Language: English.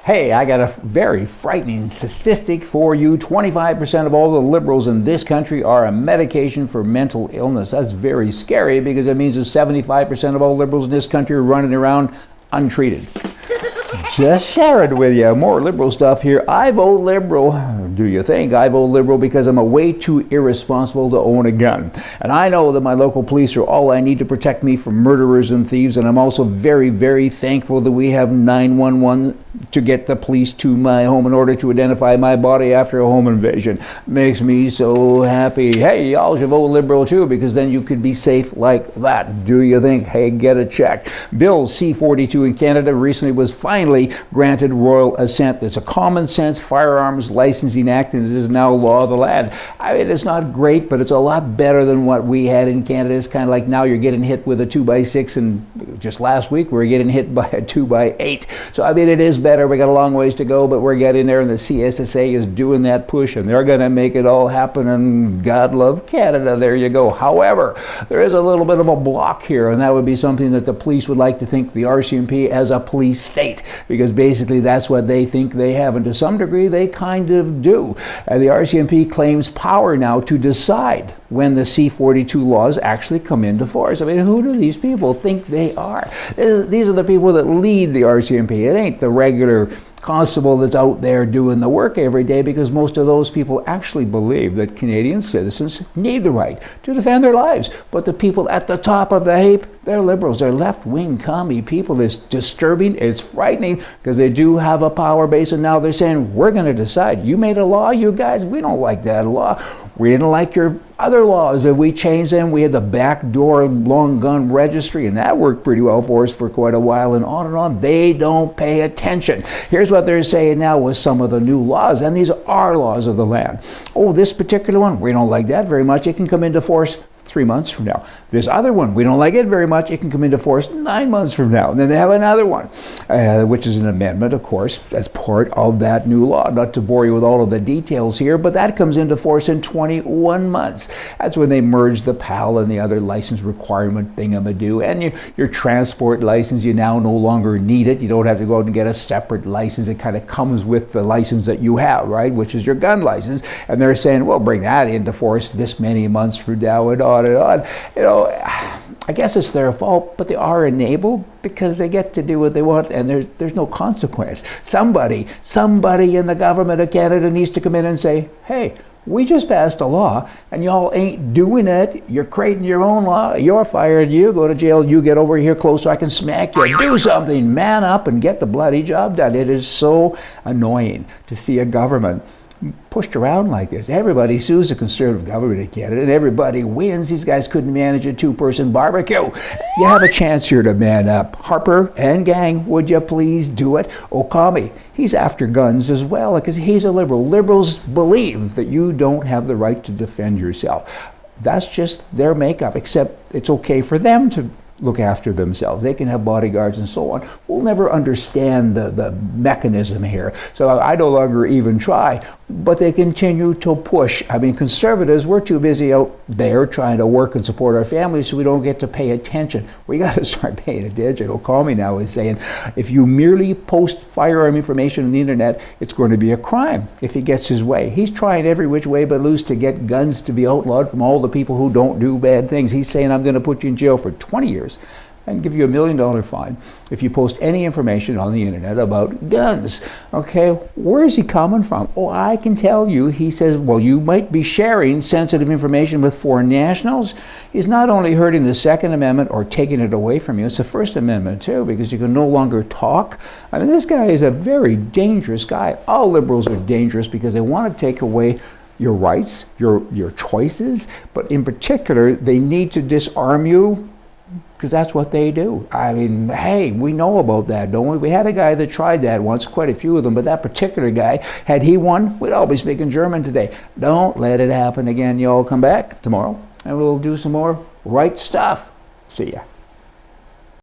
Hey, I got a very frightening statistic for you. 25% of all the liberals in this country are on medication for mental illness. That's very scary because it means that 75% of all liberals in this country are running around untreated. Just share it with you. More liberal stuff here. I vote liberal. Do you think I vote liberal because I'm way too irresponsible to own a gun? And I know that my local police are all I need to protect me from murderers and thieves, and I'm also very, very thankful that we have 911 to get the police to my home in order to identify my body after a home invasion. Makes me so happy. Hey, y'all should vote liberal too, because then you could be safe like that. Do you think? Hey, get it checked. Bill C-42 in Canada recently was finally granted royal assent. It's a common sense firearms licensing act, and it is now law of the land. I mean, it's not great, but it's a lot better than what we had in Canada. It's kind of like now you're getting hit with a 2x6, and just last week we were getting hit by a 2x8. So I mean, it is better. We got a long ways to go, but we're getting there, and the CSSA is doing that push, and they're going to make it all happen, and God love Canada. There you go. However, there is a little bit of a block here, and that would be something that the police would like to think the RCMP as a police state, because basically that's what they think they have, and to some degree they kind of do. The RCMP claims power now to decide when the C-42 laws actually come into force. I mean, who do these people think they are? These are the people that lead the RCMP. It ain't the regular constable that's out there doing the work every day, because most of those people actually believe that Canadian citizens need the right to defend their lives. But the people at the top of the heap, they're liberals, they're left-wing commie people. It's disturbing, it's frightening, because they do have a power base, and now they're saying, we're going to decide. You made a law, you guys, we don't like that law. We didn't like your other laws. If we changed them, we had the backdoor long gun registry, and that worked pretty well for us for quite a while, and on and on. They don't pay attention. Here's what they're saying now with some of the new laws, and these are laws of the land. Oh, this particular one, we don't like that very much. It can come into force 3 months from now. This other one, we don't like it very much. It can come into force 9 months from now. And then they have another one, which is an amendment, of course, as part of that new law. Not to bore you with all of the details here, but that comes into force in 21 months. That's when they merge the PAL and the other license requirement thingamadoo. And your transport license, you now no longer need it. You don't have to go out and get a separate license. It kind of comes with the license that you have, right, which is your gun license. And they're saying, well, bring that into force this many months from now, and on and on. You know, I guess it's their fault, but they are enabled because they get to do what they want, and there's no consequence. Somebody in the government of Canada needs to come in and say, hey, we just passed a law, and y'all ain't doing it. You're creating your own law. You're fired. You go to jail. You get over here close so I can smack you. Do something. Man up and get the bloody job done. It is so annoying to see a government pushed around like this. Everybody sues the Conservative government in Canada, and everybody wins. These guys couldn't manage a 2-person barbecue. You have a chance here to man up. Harper and gang, would you please do it? Okami, he's after guns as well, because he's a liberal. Liberals believe that you don't have the right to defend yourself. That's just their makeup, except it's okay for them to look after themselves. They can have bodyguards and so on. We'll never understand the mechanism here. So I no longer even try, but they continue to push. I mean, conservatives, we're too busy out there trying to work and support our families, so we don't get to pay attention. We got to start paying attention. Okami now is saying, if you merely post firearm information on the internet, it's going to be a crime if he gets his way. He's trying every which way but loose to get guns to be outlawed from all the people who don't do bad things. He's saying, I'm going to put you in jail for 20 years and give you $1 million fine if you post any information on the internet about guns. Okay, where is he coming from? Oh, I can tell you. He says, well, you might be sharing sensitive information with foreign nationals. He's not only hurting the Second Amendment or taking it away from you, it's the First Amendment too, because you can no longer talk. I mean, this guy is a very dangerous guy. All liberals are dangerous because they want to take away your rights, your choices, but in particular, they need to disarm you, because that's what they do. I mean, hey, we know about that, don't we? We had a guy that tried that once, quite a few of them, but that particular guy, had he won, we'd all be speaking German today. Don't let it happen again. You all come back tomorrow, and we'll do some more right stuff. See ya.